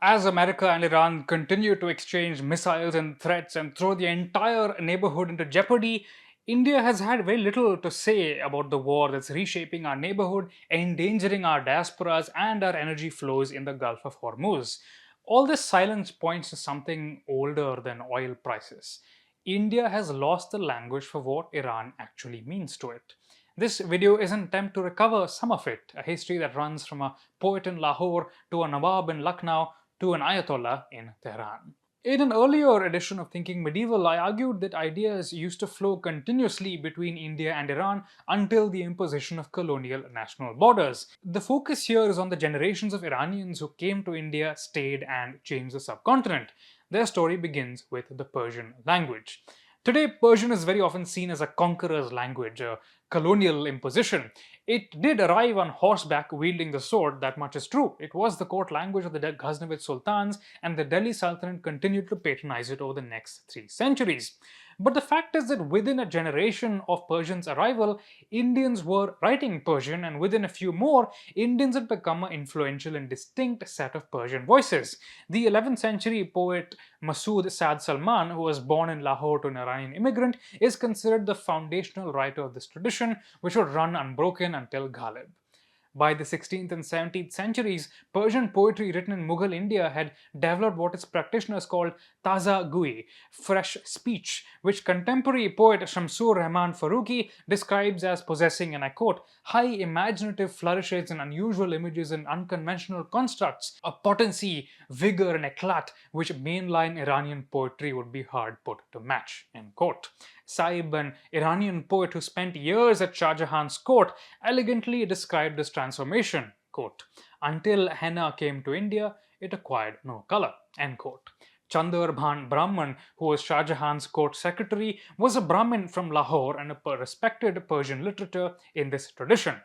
As America and Iran continue to exchange missiles and threats and throw the entire neighborhood into jeopardy, India has had very little to say about the war that's reshaping our neighborhood, endangering our diasporas and our energy flows in the Gulf of Hormuz. All this silence points to something older than oil prices. India has lost the language for what Iran actually means to it. This video is an attempt to recover some of it, a history that runs from a poet in Lahore to a Nawab in Lucknow to an Ayatollah in Tehran. In an earlier edition of Thinking Medieval, I argued that ideas used to flow continuously between India and Iran until the imposition of colonial national borders. The focus here is on the generations of Iranians who came to India, stayed, and changed the subcontinent. Their story begins with the Persian language. Today, Persian is very often seen as a conqueror's language, a colonial imposition. It did arrive on horseback wielding the sword, that much is true. It was the court language of the Ghaznavid sultans, and the Delhi Sultanate continued to patronize it over the next 3 centuries. But the fact is that within a generation of Persian's arrival, Indians were writing Persian, and within a few more, Indians had become an influential and distinct set of Persian voices. The 11th century poet Masood Saad Salman, who was born in Lahore to an Iranian immigrant, is considered the foundational writer of this tradition, which would run unbroken until Ghalib. By the 16th and 17th centuries, Persian poetry written in Mughal India had developed what its practitioners called taza gui, fresh speech, which contemporary poet Shamsur Rahman Farooqi describes as possessing, and I quote, high imaginative flourishes and unusual images and unconventional constructs, a potency, vigor, and eclat which mainline Iranian poetry would be hard put to match, end quote. Saib, an Iranian poet who spent years at Shah Jahan's court, elegantly described this transformation, quote, until henna came to India, it acquired no color, end quote. Chandar Bhan Brahman, who was Shah Jahan's court secretary, was a Brahmin from Lahore and a respected Persian literature in this tradition.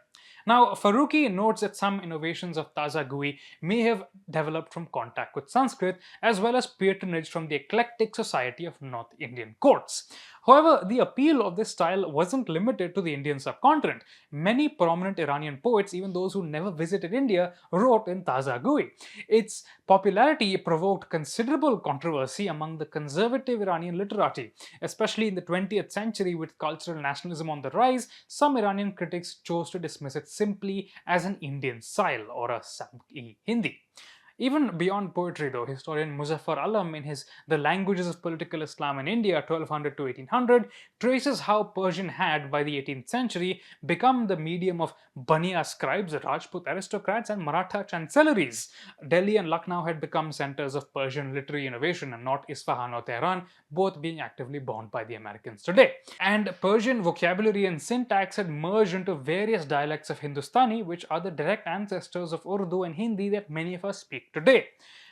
Now, Farooqi notes that some innovations of Taza Gui may have developed from contact with Sanskrit as well as patronage from the eclectic society of North Indian courts. However, the appeal of this style wasn't limited to the Indian subcontinent. Many prominent Iranian poets, even those who never visited India, wrote in Taza Gui. Its popularity provoked considerable controversy among the conservative Iranian literati. Especially in the 20th century, with cultural nationalism on the rise, some Iranian critics chose to dismiss it simply as an Indian style or a Sabki Hindi. Even beyond poetry, though, historian Muzaffar Alam, in his The Languages of Political Islam in India, 1200 to 1800, traces how Persian had, by the 18th century, become the medium of Baniya scribes, Rajput aristocrats, and Maratha chancelleries. Delhi and Lucknow had become centers of Persian literary innovation, and not Isfahan or Tehran, both being actively bound by the Americans today. And Persian vocabulary and syntax had merged into various dialects of Hindustani, which are the direct ancestors of Urdu and Hindi that many of us speak today.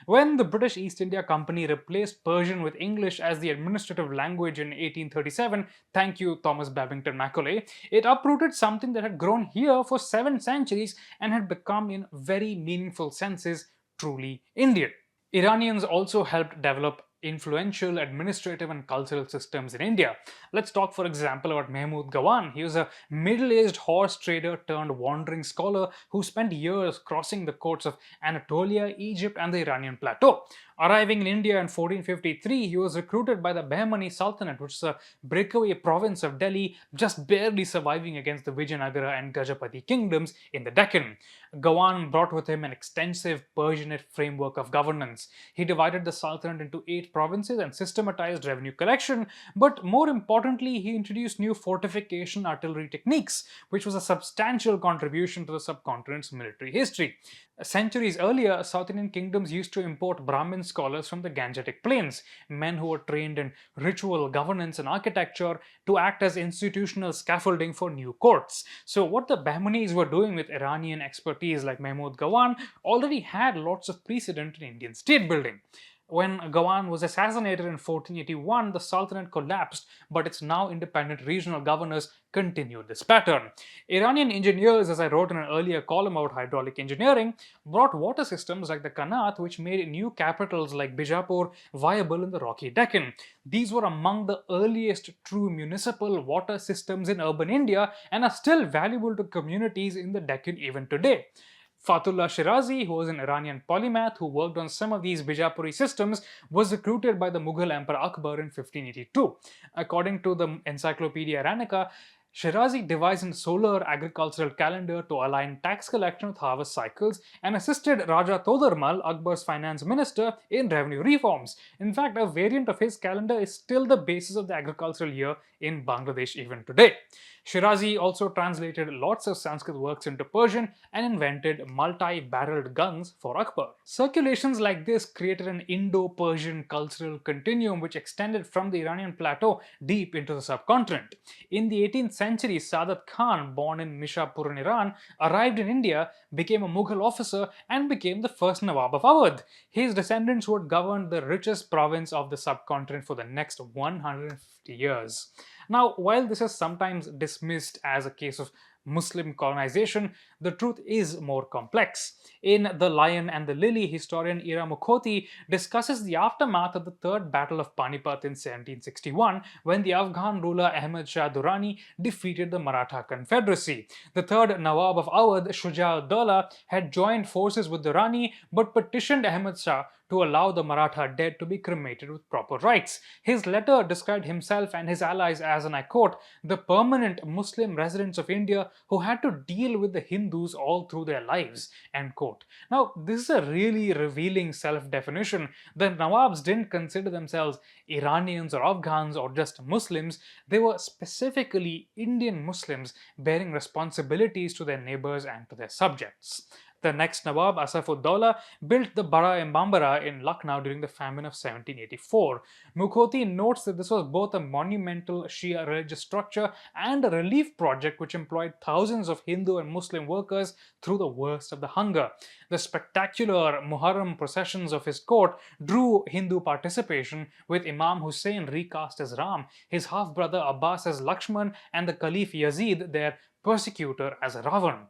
When the British East India Company replaced Persian with English as the administrative language in 1837, thank you Thomas Babington Macaulay, it uprooted something that had grown here for 7 centuries and had become, in very meaningful senses, truly Indian. Iranians also helped develop influential administrative and cultural systems in India. Let's talk, for example, about Mahmud Gawan. He was a middle-aged horse trader turned wandering scholar who spent years crossing the coasts of Anatolia, Egypt, and the Iranian plateau. Arriving in India in 1453, he was recruited by the Bahmani Sultanate, which is a breakaway province of Delhi, just barely surviving against the Vijayanagara and Gajapati kingdoms in the Deccan. Gawan brought with him an extensive Persianate framework of governance. He divided the Sultanate into 8 provinces and systematized revenue collection, but more importantly, he introduced new fortification artillery techniques, which was a substantial contribution to the subcontinent's military history. Centuries earlier, South Indian kingdoms used to import Brahmin scholars from the Gangetic Plains, men who were trained in ritual governance and architecture to act as institutional scaffolding for new courts. So, what the Bahmanis were doing with Iranian expertise like Mahmud Gawan already had lots of precedent in Indian state building. When Gawan was assassinated in 1481, the Sultanate collapsed, but its now independent regional governors continued this pattern. Iranian engineers, as I wrote in an earlier column about hydraulic engineering, brought water systems like the Qanat, which made new capitals like Bijapur viable in the rocky Deccan. These were among the earliest true municipal water systems in urban India and are still valuable to communities in the Deccan even today. Fatullah Shirazi, who was an Iranian polymath who worked on some of these Bijapuri systems, was recruited by the Mughal Emperor Akbar in 1582. According to the Encyclopedia Iranica, Shirazi devised a solar agricultural calendar to align tax collection with harvest cycles and assisted Raja Todarmal, Akbar's finance minister, in revenue reforms. In fact, a variant of his calendar is still the basis of the agricultural year in Bangladesh even today. Shirazi also translated lots of Sanskrit works into Persian and invented multi-barreled guns for Akbar. Circulations like this created an Indo-Persian cultural continuum which extended from the Iranian plateau deep into the subcontinent. In the 18th century, Sadat Khan, born in Nishapur in Iran, arrived in India, became a Mughal officer, and became the first Nawab of Awadh. His descendants would govern the richest province of the subcontinent for the next 150 years. Now, while this is sometimes dismissed as a case of Muslim colonization, the truth is more complex. In The Lion and the Lily, historian Ira Mukhoti discusses the aftermath of the Third Battle of Panipat in 1761, when the Afghan ruler Ahmad Shah Durrani defeated the Maratha Confederacy. The third Nawab of Awadh, Shuja ud-Dawla, had joined forces with Durrani but petitioned Ahmad Shah to allow the Maratha dead to be cremated with proper rites. His letter described himself and his allies as, and I quote, the permanent Muslim residents of India who had to deal with the Hindus all through their lives, end quote. Now, this is a really revealing self-definition. The Nawabs didn't consider themselves Iranians or Afghans or just Muslims. They were specifically Indian Muslims bearing responsibilities to their neighbors and to their subjects. The next Nawab, Asaf ud-Dawla, built the Bara Imbambara in Lucknow during the famine of 1784. Mukhoti notes that this was both a monumental Shia religious structure and a relief project which employed thousands of Hindu and Muslim workers through the worst of the hunger. The spectacular Muharram processions of his court drew Hindu participation, with Imam Hussain recast as Ram, his half-brother Abbas as Lakshman, and the Caliph Yazid, their persecutor, as Ravan.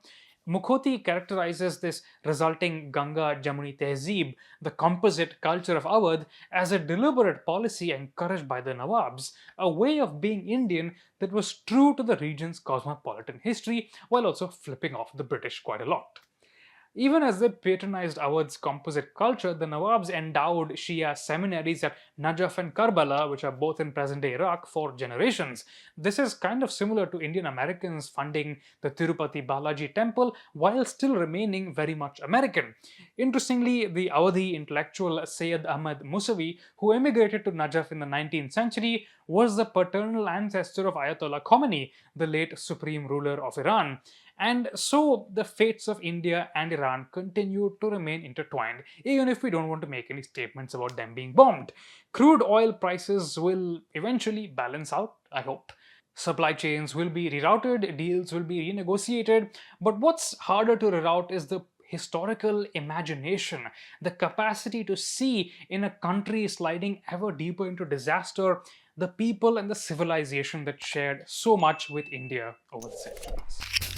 Mukhoti characterizes this resulting Ganga Jamuni Tehzeeb, the composite culture of Awadh, as a deliberate policy encouraged by the Nawabs, a way of being Indian that was true to the region's cosmopolitan history while also flipping off the British quite a lot. Even as they patronized Awadh's composite culture, the Nawabs endowed Shia seminaries at Najaf and Karbala, which are both in present-day Iraq, for generations. This is kind of similar to Indian Americans funding the Tirupati Balaji temple while still remaining very much American. Interestingly, the Awadhi intellectual Sayyid Ahmad Musavi, who emigrated to Najaf in the 19th century, was the paternal ancestor of Ayatollah Khomeini, the late supreme ruler of Iran. And so the fates of India and Iran continue to remain intertwined, even if we don't want to make any statements about them being bombed. Crude oil prices will eventually balance out, I hope. Supply chains will be rerouted, deals will be renegotiated, but what's harder to reroute is the historical imagination, the capacity to see in a country sliding ever deeper into disaster the people and the civilization that shared so much with India over the centuries.